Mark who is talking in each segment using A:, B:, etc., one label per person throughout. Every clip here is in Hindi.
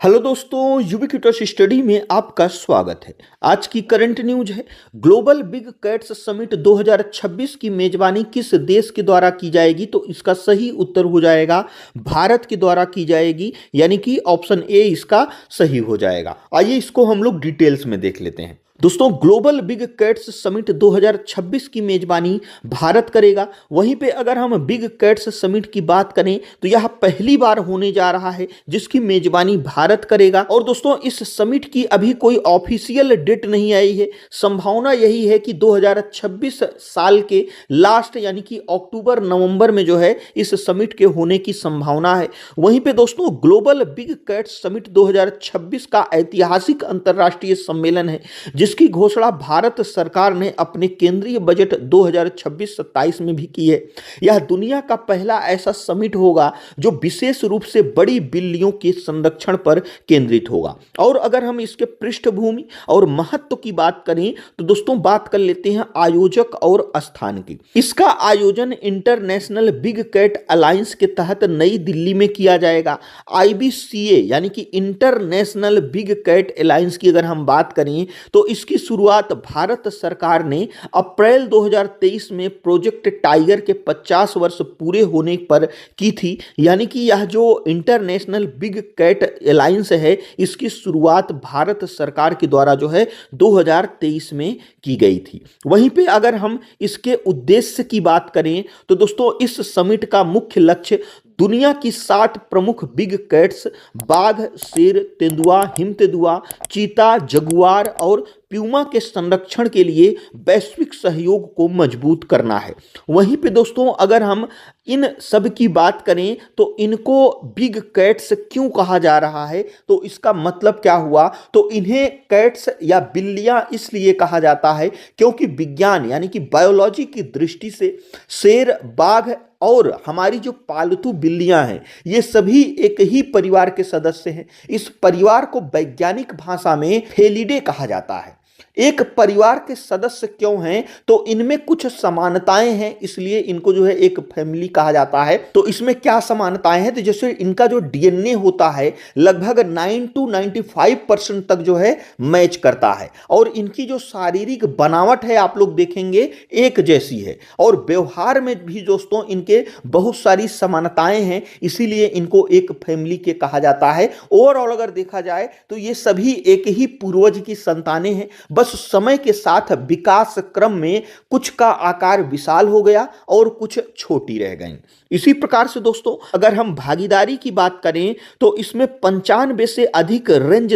A: हेलो दोस्तों, यूबिक्विटस स्टडी में आपका स्वागत है। आज की करंट न्यूज है, ग्लोबल बिग कैट्स समिट 2026 की मेजबानी किस देश के द्वारा की जाएगी? तो इसका सही उत्तर हो जाएगा भारत के द्वारा की जाएगी, यानी कि ऑप्शन ए इसका सही हो जाएगा। आइए इसको हम लोग डिटेल्स में देख लेते हैं। दोस्तों, ग्लोबल बिग कैट्स समिट 2026 की मेजबानी भारत करेगा। वहीं पे अगर हम बिग कैट्स समिट की बात करें तो यह पहली बार होने जा रहा है जिसकी मेजबानी भारत करेगा। और दोस्तों, इस समिट की अभी कोई ऑफिशियल डेट नहीं आई है। संभावना यही है कि 2026 साल के लास्ट यानी कि अक्टूबर नवंबर में जो है इस समिट के होने की संभावना है। वहीं पे दोस्तों, ग्लोबल बिग कैट्स समिट 2026 का ऐतिहासिक अंतर्राष्ट्रीय सम्मेलन है जिसकी घोषणा भारत सरकार ने अपने केंद्रीय बजट 2026-27 में भी की है। यह दुनिया का पहला ऐसा समिट होगा जो विशेष रूप से बड़ी बिल्लियों के संरक्षण पर केंद्रित होगा। और अगर हम इसके पृष्ठभूमि और महत्व की बात करें तो दोस्तों बात कर लेते हैं आयोजक और स्थान की। इसका आयोजन इंटरनेशनल बिग कैट अलायंस के तहत नई दिल्ली में किया जाएगा। IBCA यानी कि इंटरनेशनल बिग कैट अलायंस की अगर हम बात करें तो इसकी शुरुआत भारत सरकार ने अप्रैल 2023 में प्रोजेक्ट टाइगर के 50 वर्ष पूरे होने पर की थी। यानी कि यह जो इंटरनेशनल बिग कैट अलायंस है इसकी शुरुआत भारत सरकार के द्वारा जो है 2023 में की गई थी। वहीं पे अगर हम इसके उद्देश्य की बात करें तो दोस्तों इस समिट का मुख्य लक्ष्य दुनिया की 60 प्रमुख बिग कैट्स बाघ, शेर, तेंदुआ, हिम तेंदुआ, चीता, जगुआर और प्यूमा के संरक्षण के लिए वैश्विक सहयोग को मजबूत करना है। वहीं पे दोस्तों अगर हम इन सब की बात करें तो इनको बिग कैट्स क्यों कहा जा रहा है तो इसका मतलब क्या हुआ, तो इन्हें कैट्स या बिल्लियां इसलिए कहा जाता है क्योंकि विज्ञान यानी कि बायोलॉजी की दृष्टि से शेर, बाघ और हमारी जो पालतू बिल्लियां हैं ये सभी एक ही परिवार के सदस्य हैं। इस परिवार को वैज्ञानिक भाषा में फेलिडे कहा जाता है। एक परिवार के सदस्य क्यों हैं तो इनमें कुछ समानताएं हैं, इसलिए इनको जो है एक फैमिली कहा जाता है। तो इसमें क्या समानताएं हैं, तो जैसे इनका जो DNA होता है लगभग 9 to 95% तक जो है मैच करता है और इनकी जो शारीरिक बनावट है आप लोग देखेंगे एक जैसी है और व्यवहार में भी दोस्तों इनके बहुत सारी समानताएं हैं, इसीलिए इनको एक फैमिली के कहा जाता है। ओवरऑल अगर देखा जाए तो ये सभी एक ही पूर्वज की संतानें हैं, बस समय के साथ विकास क्रम में कुछ का आकार विशाल हो गया और कुछ छोटी रह गई। इसी प्रकार से दोस्तों अगर हम भागीदारी की बात करें तो इसमें 95 से अधिक रेंज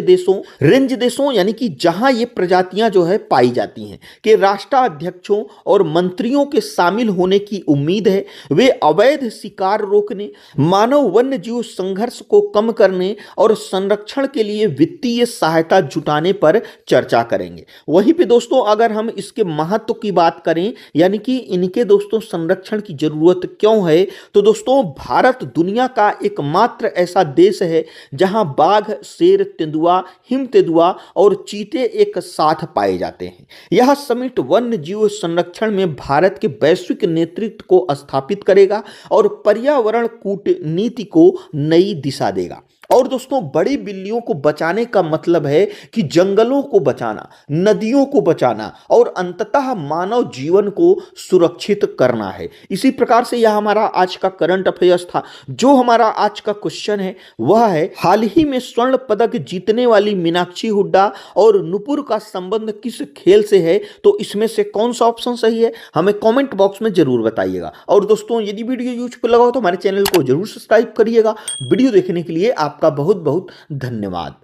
A: देशों यानी कि जहां ये प्रजातियां जो है पाई जाती हैं कि राष्ट्राध्यक्षों और मंत्रियों के शामिल होने की उम्मीद है। वे अवैध शिकार रोकने, मानव वन्य जीव संघर्ष को कम करने और संरक्षण के लिए वित्तीय सहायता जुटाने पर चर्चा करेंगे। वहीं पे दोस्तों अगर हम इसके महत्व की बात करें यानी कि इनके दोस्तों संरक्षण की जरूरत क्यों है, तो दोस्तों भारत दुनिया का एकमात्र ऐसा देश है जहां बाघ, शेर, तेंदुआ, हिम तेंदुआ और चीते एक साथ पाए जाते हैं। यह समिट वन्य जीव संरक्षण में भारत के वैश्विक नेतृत्व को स्थापित करेगा और पर्यावरण कूटनीति को नई दिशा देगा। और दोस्तों बड़ी बिल्लियों को बचाने का मतलब है कि जंगलों को बचाना, नदियों को बचाना और अंततः मानव जीवन को सुरक्षित करना है। इसी प्रकार से यह हमारा आज का करंट अफेयर्स था। जो हमारा आज का क्वेश्चन है वह है, हाल ही में स्वर्ण पदक जीतने वाली मीनाक्षी हुड्डा और नुपुर का संबंध किस खेल से है? तो इसमें से कौन सा ऑप्शन सही है हमें कमेंट बॉक्स में जरूर बताइएगा। और दोस्तों यदि वीडियो यूजफुल लगा हो तो हमारे चैनल को जरूर सब्सक्राइब करिएगा। वीडियो देखने के लिए आपका बहुत बहुत धन्यवाद।